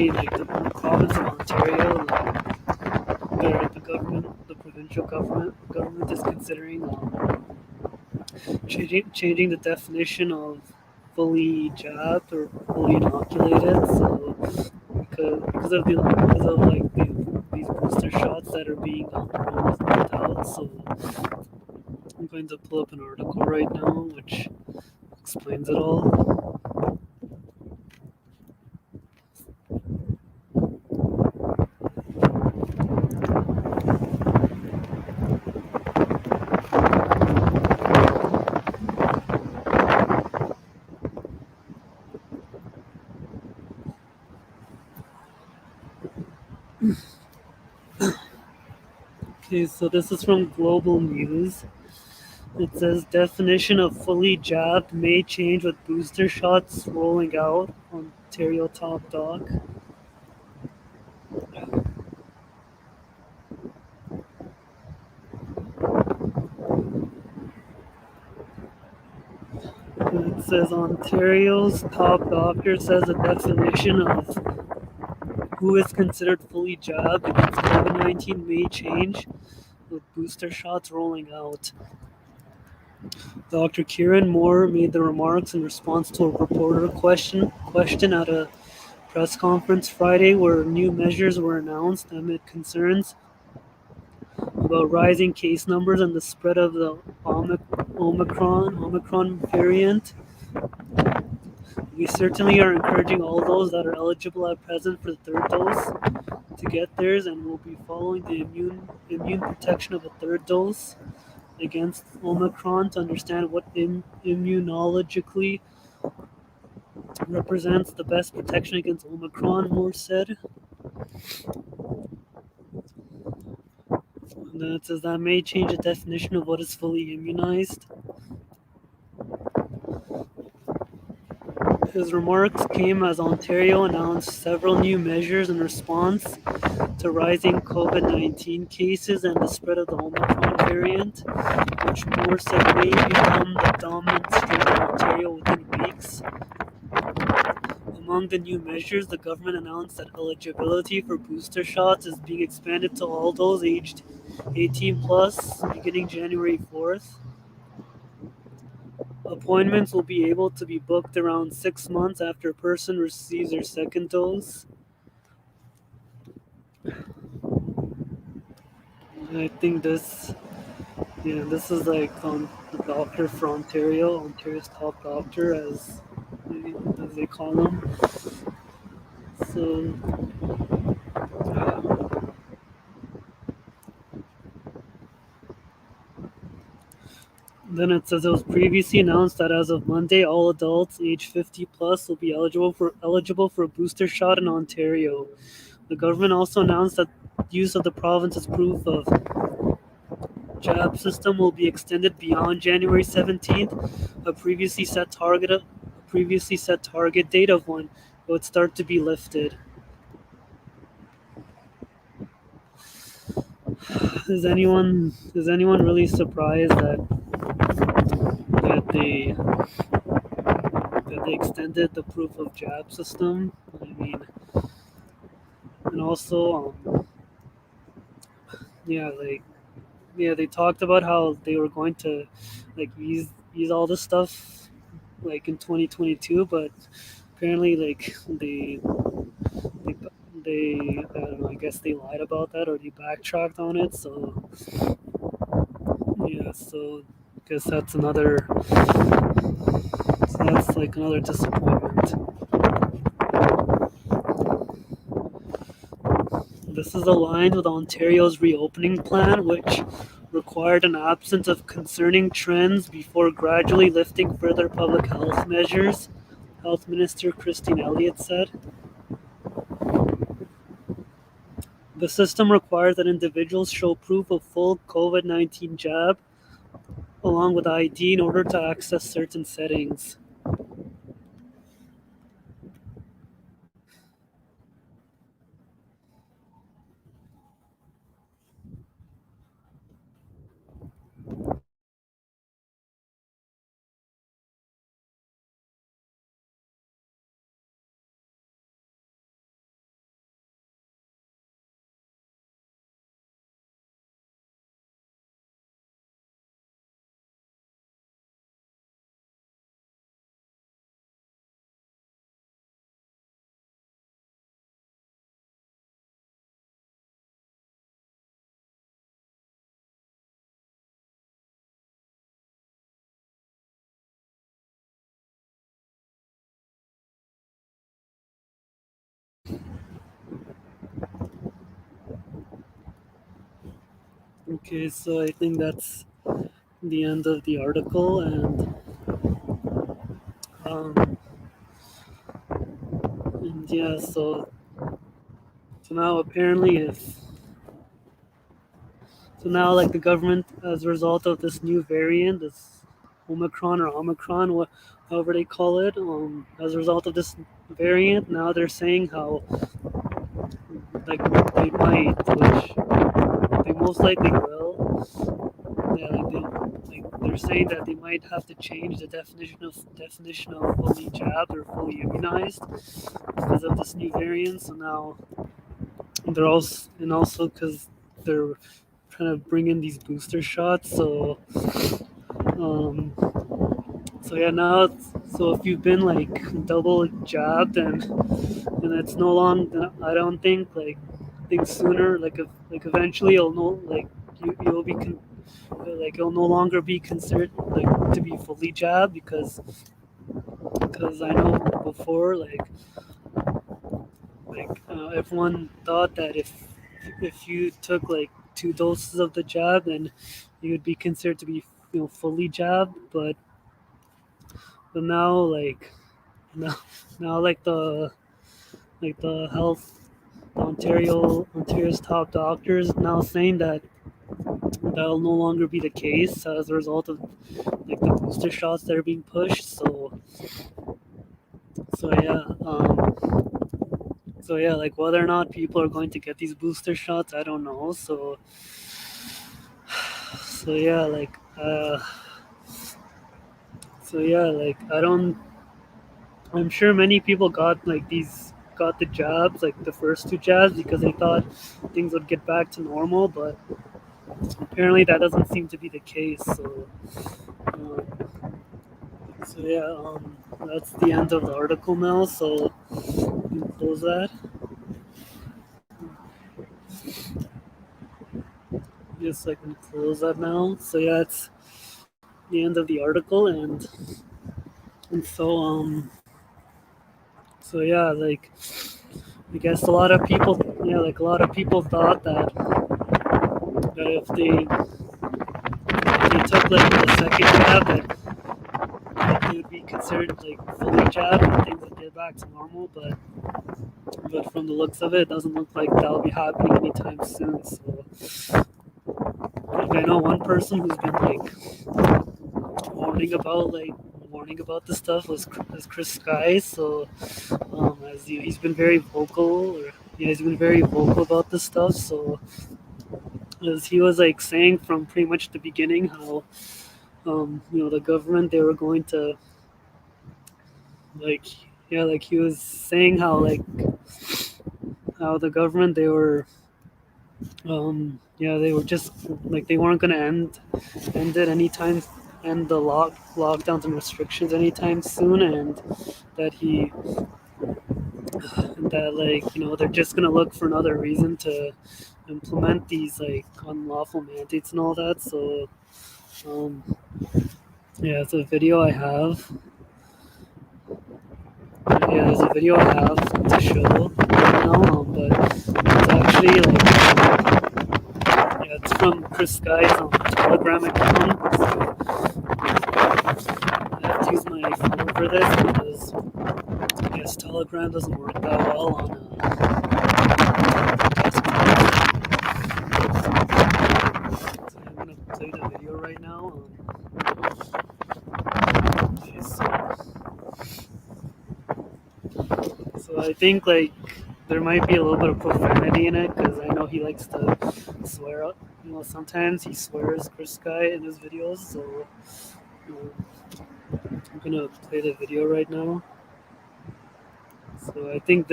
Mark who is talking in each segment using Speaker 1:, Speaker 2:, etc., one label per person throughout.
Speaker 1: currently like the province of Ontario, the provincial government is considering changing the definition of fully jabbed or fully inoculated. So because of like these booster shots that are being rolled out. So I'm going to pull up an article right now which explains it all. Okay, so this is from Global News. It says definition of fully jabbed may change with booster shots rolling out. Ontario top dog. It says Ontario's top doctor says the definition of who is considered fully jabbed against COVID-19 may change with booster shots rolling out. Dr. Kieran Moore made the remarks in response to a reporter question at a press conference Friday where new measures were announced amid concerns about rising case numbers and the spread of the Omicron variant. We certainly are encouraging all those that are eligible at present for the third dose to get theirs, and will be following the immune protection of a third dose against Omicron to understand what immunologically represents the best protection against Omicron, Moore said. And then it says that may change the definition of what is fully immunized. His remarks came as Ontario announced several new measures in response to rising COVID-19 cases and the spread of the Omicron variant, which Moore said may become the dominant strain in Ontario within weeks. Among the new measures, the government announced that eligibility for booster shots is being expanded to all those aged 18 plus beginning January 4th. Appointments will be able to be booked around 6 months after a person receives their second dose. I think this is like the doctor for Ontario's top doctor, as they call him. So then it says it was previously announced that as of Monday, all adults aged 50 plus will be eligible for a booster shot in Ontario. The government also announced that use of the province's proof of jab system will be extended beyond January 17th, a previously set target date of when it would start to be lifted. Is anyone really surprised that they that they extended the proof of jab system? I mean, and also, yeah, they talked about how they were going to like ease all this stuff like in 2022, but apparently like they, I don't know, I guess they lied about that or they backtracked on it. So yeah, so I guess that's like another disappointment. This is aligned with Ontario's reopening plan, which required an absence of concerning trends before gradually lifting further public health measures, Health Minister Christine Elliott said. The system requires that individuals show proof of full COVID-19 jab along with ID in order to access certain settings. Okay, so I think that's the end of the article, um, and yeah, so now apparently if so now like the government, as a result of this new variant, this Omicron or Omicron, however they call it, as a result of this variant, now they're saying how like they might, which they most likely will. Yeah, they're saying that they might have to change the definition of fully jabbed or fully immunized because of this new variant. So now they're also because they're trying to bring in these booster shots. Um, so yeah, now so if you've been like double jabbed and it's no longer, I don't think I think sooner like eventually you'll know like you'll be like it'll no longer be considered like to be fully jabbed because I know before everyone thought that if you took like 2 doses of the jab then you would be considered to be fully jabbed, but now now, now the health Ontario's top doctors now saying that that'll no longer be the case as a result of like the booster shots that are being pushed. So yeah, like whether or not people are going to get these booster shots, I don't know. So yeah, I don't. I'm sure many people got the jabs, like the first 2 jabs, because they thought things would get back to normal, but apparently that doesn't seem to be the case. Um, so yeah, that's the end of the article now. So you can close that. Yes, I can close that now. So yeah, it's the end of the article, and so yeah, like I guess a lot of people, yeah, like a lot of people thought that if they took like the second jab, that they would be considered like fully jabbed and things would get back to normal. But from the looks of it, it doesn't look like that'll be happening anytime soon. So like I know one person who's been warning about this stuff was Chris Sky. So as he's been very vocal, or yeah, he's been very vocal about this stuff. So as he was like saying from pretty much the beginning how the government they were going to like yeah like he was saying how the government they were just like they weren't going to end it anytime, end the lockdowns and restrictions anytime soon, and that he that they're just going to look for another reason to implement these like unlawful mandates and all that. So um yeah, it's a video I have. Yeah, there's a video I have to show right now, but it's actually yeah, it's from Chris Guy's Telegram account. So I have to use my phone for this because I guess Telegram doesn't work that well on desktop. So I'm gonna play the video right now. Okay, so I think there might be a little bit of profanity in it because I know he likes to swear. Sometimes he swears, Chris Guy, in his videos. So I'm gonna play the video right now. So I think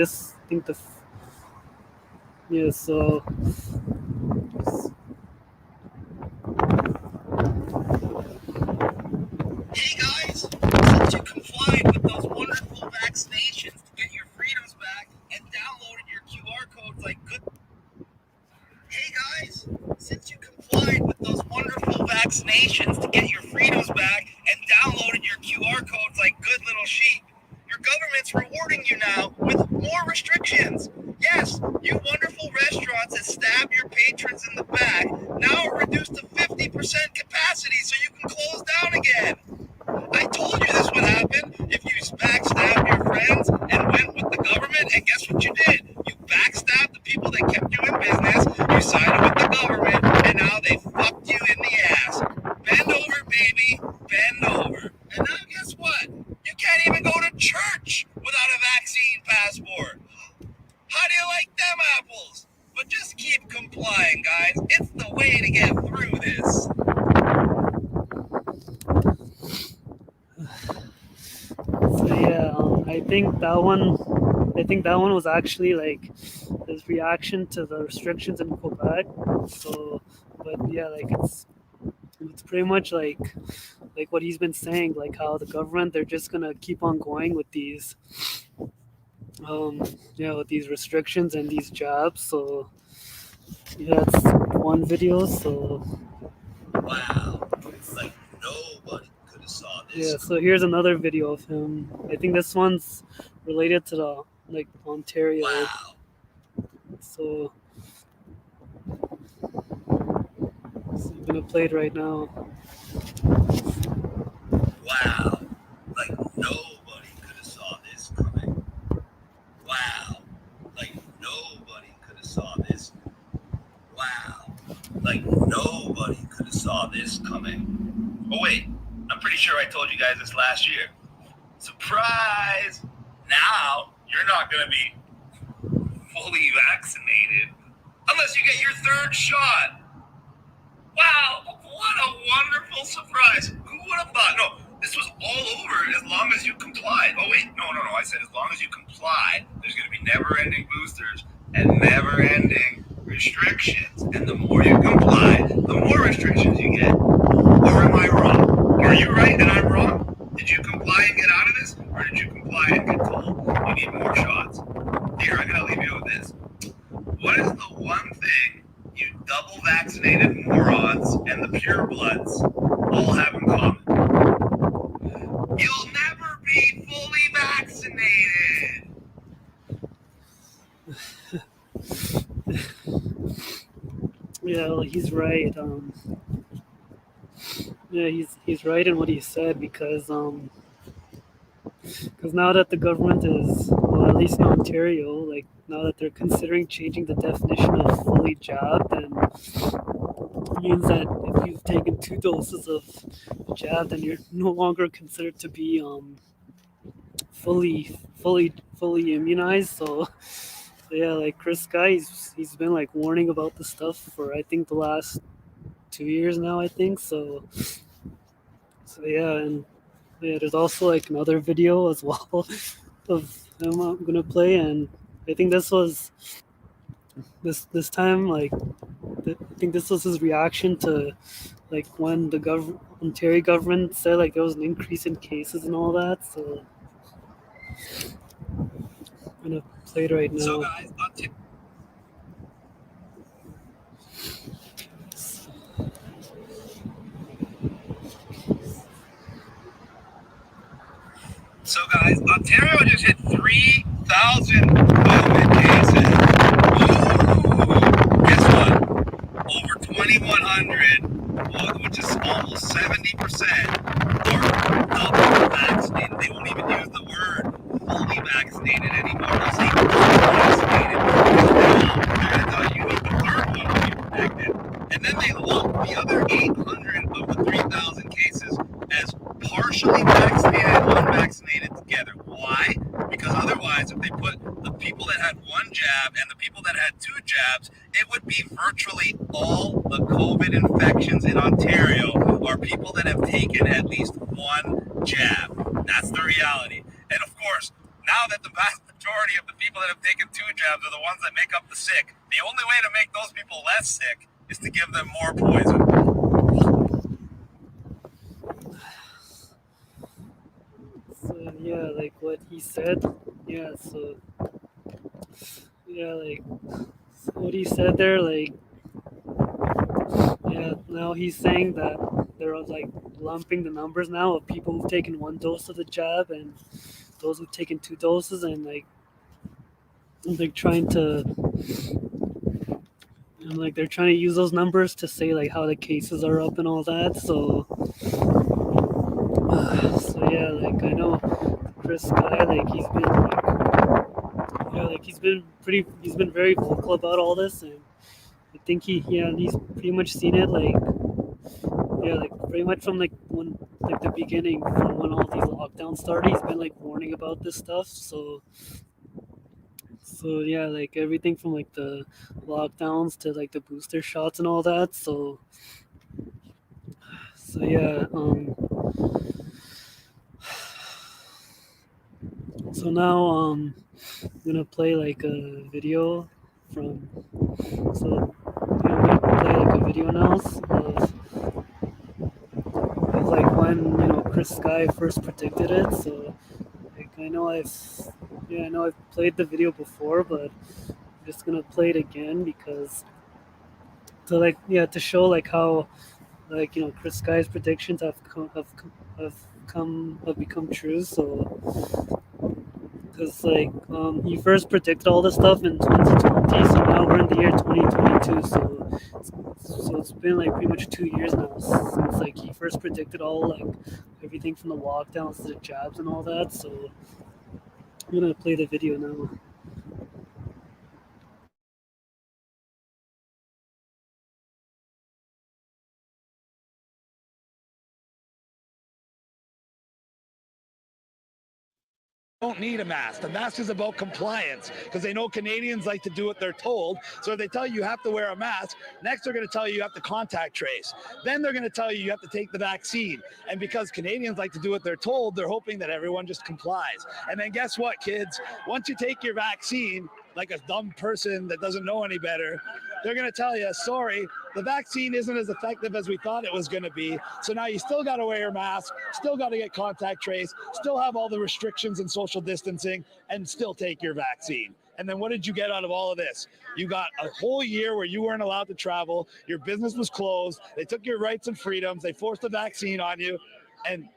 Speaker 1: yeah. So
Speaker 2: hey guys, since you complied with those wonderful vaccinations to get your freedoms back and downloaded your QR codes like good. Hey guys, since you complied with those wonderful vaccinations to get your freedoms back and downloaded your QR codes like good little sheep, your government's rewarding you now with more restrictions. Yes, you wonderful restaurants that stab your patrons in the back now are reduced complying, guys. It's the way to get through this.
Speaker 1: So yeah, I think that one was actually like his reaction to the restrictions in Quebec. So, but yeah, like it's pretty much like what he's been saying, like how the government they're just gonna keep on going with these um with these restrictions and these jobs. So yeah, that's one video. So
Speaker 2: Wow. Like nobody could have saw
Speaker 1: yeah,
Speaker 2: this.
Speaker 1: so here's another video of him. I think this one's related to the like Ontario.
Speaker 2: Wow.
Speaker 1: So, I'm gonna play it right now.
Speaker 2: Wow. Like nobody could have saw this coming. Wow. Like nobody could have saw this. Wow. Like nobody could have saw this coming. Oh wait, I'm pretty sure I told you guys this last year. Surprise! Now you're not gonna be fully vaccinated unless you get your third shot. Wow, what a wonderful surprise. Who would have thought? No, this was all over as long as you complied. Oh, wait, no. I said as long as you comply, there's going to be never ending boosters and never ending restrictions. And the more you comply, the more restrictions you get. Or am I wrong? Are you right and I'm wrong? Did you comply and get out of this? Or did you comply and get told you need more shots? Here, I'm going to leave you with this. What is the one thing you double vaccinated morons and the purebloods all have in common? You'll never be fully vaccinated.
Speaker 1: Yeah, well, he's right. Yeah, he's right in what he said because now that the government is, well, at least in Ontario, like now that they're considering changing the definition of fully jabbed, and it means that if you've taken 2 doses of jab, then you're no longer considered to be fully immunized. So yeah, like Chris Guy, he's been like warning about the stuff for I think the last 2 years now. I think so. So yeah, and yeah, there's also like another video as well of him I'm gonna play, and I think this time like I think this was his reaction to like when the Ontario government said like there was an increase in cases and all that. So I'm gonna play it right now.
Speaker 2: So, guys, Ontario just hit 3,000 COVID cases. Ooh, guess what? Over 2,100, which is almost 70%, are double vaccinated. They won't even use the word fully vaccinated anymore. They'll say fully vaccinated. They're gonna tell you need the third one to be protected. And then they lump the other 800 of the 3,000 cases as partially vaccinated and unvaccinated together. Why? Because otherwise, if they put the people that had one jab and the people that had 2 jabs, it would be virtually all the COVID infections in Ontario are people that have taken at least one jab. That's the reality. And of course, now that the vast majority of the people that have taken 2 jabs are the ones that make up the sick, the only way to make those people less sick is to give them more poison.
Speaker 1: So yeah, like what he said. Yeah, so yeah, like what he said there, like yeah, now he's saying that they're like lumping the numbers now of people who've taken 1 dose of the jab and those who've taken 2 doses, and like trying to and like they're trying to use those numbers to say like how the cases are up and all that. So so yeah, like I know Chris Guy, like he's been very vocal about all this, and I think he's pretty much seen it like yeah, like pretty much from like when like the beginning, from when all these lockdowns started, he's been like warning about this stuff. So So yeah, like everything from like the lockdowns to like the booster shots and all that. So yeah, so now I'm gonna play like a video from so I'm gonna play like a video now of like when Chris Sky first predicted it. So like I know I've played the video before, but I'm just gonna play it again because to show like how like Chris Sky's predictions have become true. So because like he first predicted all this stuff in 2020, so now we're in the year 2022. So it's been like pretty much 2 years now since like he first predicted all like everything from the lockdowns to the jabs and all that. So I'm gonna play the video now.
Speaker 3: Don't need a mask. The mask is about compliance because they know Canadians like to do what they're told. So if they tell you have to wear a mask, next they're going to tell you have to contact trace. Then they're going to tell you have to take the vaccine. And because Canadians like to do what they're told, they're hoping that everyone just complies. And then guess what, kids? Once you take your vaccine, like a dumb person that doesn't know any better, they're going to tell you, sorry, the vaccine isn't as effective as we thought it was going to be. So now you still got to wear your mask, still got to get contact trace, still have all the restrictions and social distancing, and still take your vaccine. And then what did you get out of all of this? You got a whole year where you weren't allowed to travel, your business was closed, they took your rights and freedoms, they forced a vaccine on you, and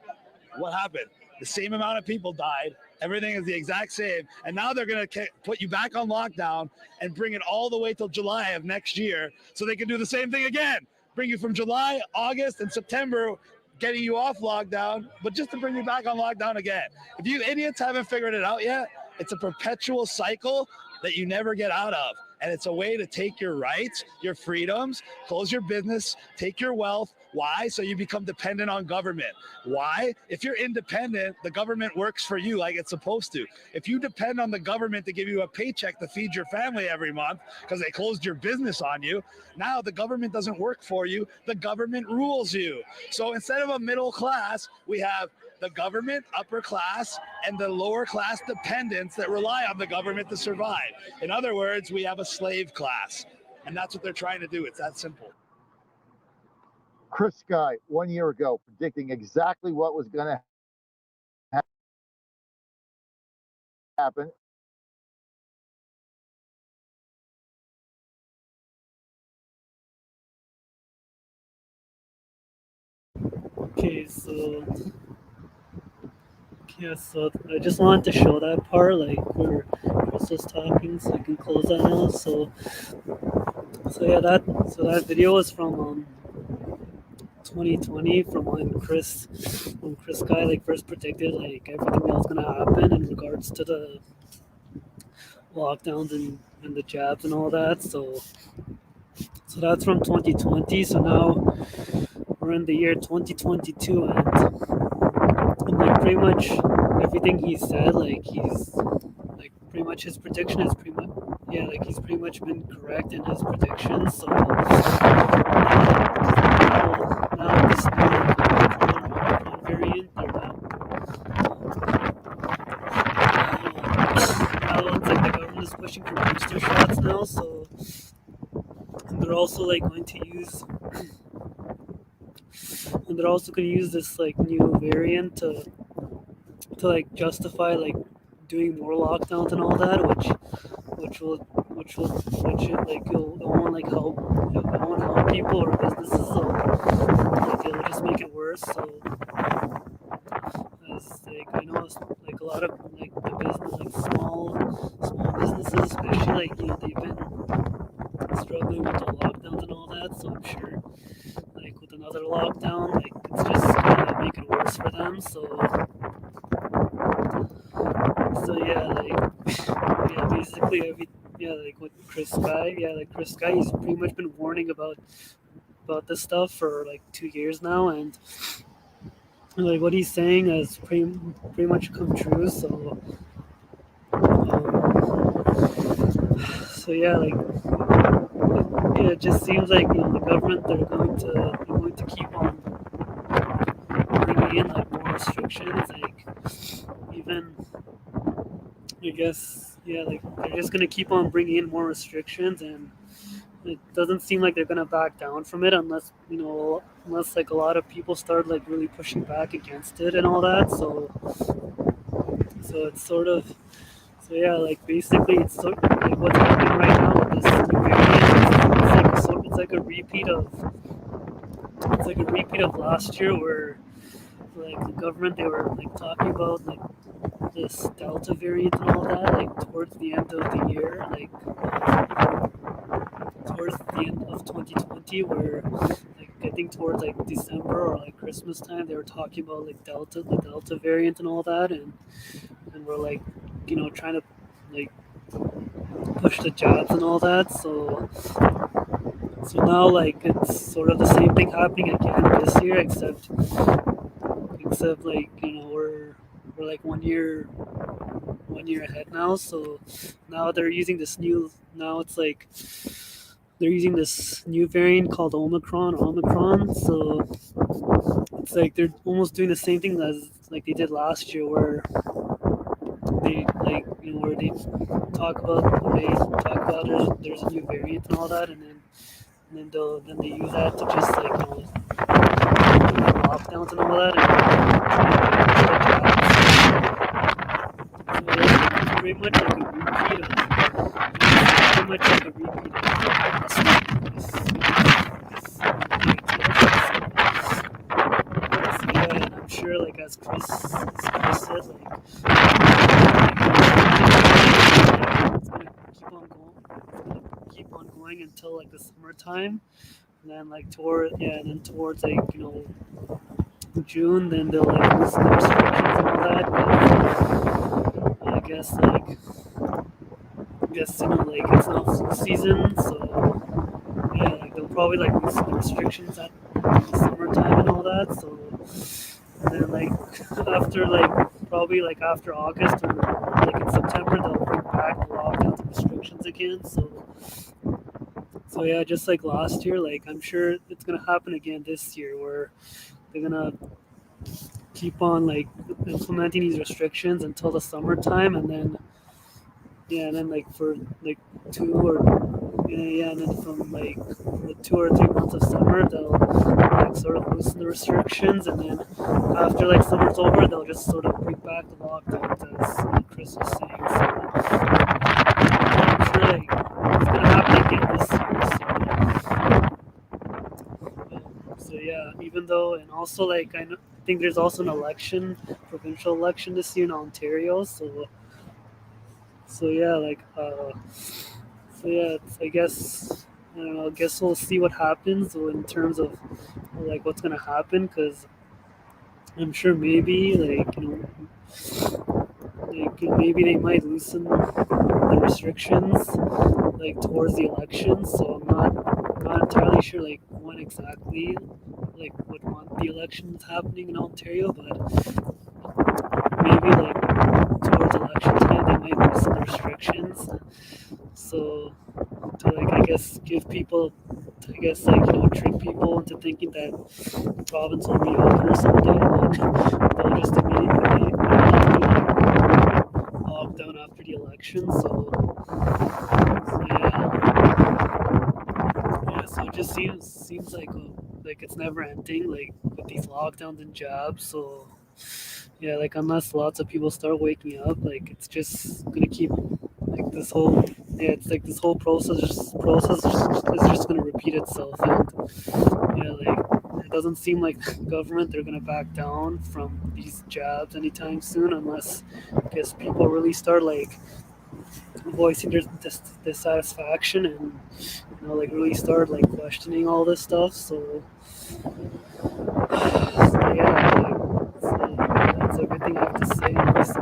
Speaker 3: what happened? The same amount of people died. Everything is the exact same. And now they're going to put you back on lockdown and bring it all the way till July of next year so they can do the same thing again. Bring you from July, August, and September, getting you off lockdown, but just to bring you back on lockdown again. If you idiots haven't figured it out yet, it's a perpetual cycle that you never get out of. And it's a way to take your rights, your freedoms, close your business, take your wealth. Why? So you become dependent on government. Why? If you're independent, the government works for you like it's supposed to. If you depend on the government to give you a paycheck to feed your family every month because they closed your business on you, now the government doesn't work for you. The government rules you. So instead of a middle class, we have the government, upper class, and the lower class dependents that rely on the government to survive. In other words, we have a slave class. And that's what they're trying to do. It's that simple.
Speaker 4: Chris Sky 1 year ago predicting exactly what was going to happen.
Speaker 1: Okay, so yeah, so I just wanted to show that part, like where Chris was talking, so I can close that now. So that video was from 2020, from when Chris Guy like first predicted like everything that was gonna happen in regards to the lockdowns and the jabs and all that. So that's from 2020. So now we're in the year 2022, and like pretty much everything he said, like he's like pretty much his prediction is pretty much yeah, like he's pretty much been correct in his predictions. So now this new Omicron variant, or now it's like the government is pushing for booster shots now. So and they're also like going to use and they're also going to use this like new variant to like justify like doing more lockdowns and all that, it won't like help people or businesses. So like it'll just make it worse. So as like I know like a lot of like the business like small businesses, especially like they've been struggling with the lockdowns and all that. So I'm sure like with another lockdown, like it's just gonna make it worse for them. So yeah, like yeah, basically like with Chris Sky, like Chris Sky, he's pretty much been warning about this stuff for like 2 years now, and like what he's saying has pretty much come true. So So yeah, like yeah, it just seems like the government they're going to keep on bringing in like more restrictions, like even I guess yeah, like they're just gonna keep on bringing in more restrictions, and it doesn't seem like they're gonna back down from it unless like a lot of people start like really pushing back against it and all that. So it's sort of so yeah, like basically it's sort like what's happening right now with this new variant. It's like a repeat of last year where like the government they were like talking about like this Delta variant and all that like towards the end of the year, like towards the end of 2020, where like I think towards like December or like Christmas time they were talking about like the Delta variant and all that, and we're like trying to like push the jobs and all that. So now like it's sort of the same thing happening again this year, except like we're like 1 year ahead now. So now they're using this new now it's like they're using this new variant called Omicron. So it's like they're almost doing the same thing as like they did last year, where they like where they talk about there's a new variant and all that, and then they use that to just like lockdowns and all that, and so it's pretty much like a repeat of pretty much like a repeat of yeah, and I'm sure like as Chris said, like it's gonna keep on going until like the summertime, and then like and then towards like June, then they'll like loosen the restrictions and all that. But I guess like it's not flu season, so yeah, like they'll probably like loosen the restrictions at the summertime and all that. So and then like after like probably like after August or like in September they'll bring back the lockdowns and restrictions again. So yeah, just like last year, like I'm sure it's gonna happen again this year, where they're gonna keep on like implementing these restrictions until the summertime, and then yeah, and then like for like two or yeah, and then from like the 2 or 3 months of summer, they'll like sort of loosen the restrictions, and then after like summer's over, they'll just sort of bring back the lockdowns, as Chris was saying. So I'm sure like it's gonna happen again this year. So yeah, even though and also like I think there's also an provincial election this year in Ontario. So yeah, like so yeah, I guess I don't know. I guess we'll see what happens in terms of like what's gonna happen, because I'm sure maybe like maybe they might loosen the restrictions like towards the election. So I'm not entirely sure like when exactly like what month the election is happening in Ontario, but maybe like towards election time they might loosen the restrictions. So to like I guess give people I guess like trick people into thinking that the province will reopen or something, and they'll just immediately lock down after the election. So yeah, so it just seems like it's never ending, like with these lockdowns and jobs. So yeah, like unless lots of people start waking up, like it's just gonna keep like this whole yeah, it's like this whole process is just gonna repeat itself, and yeah, like it doesn't seem like the government they're gonna back down from these jobs anytime soon, unless I guess people really start like voicing their dissatisfaction, and like really start like questioning all this stuff. So yeah, like, so that's everything I have to say on this.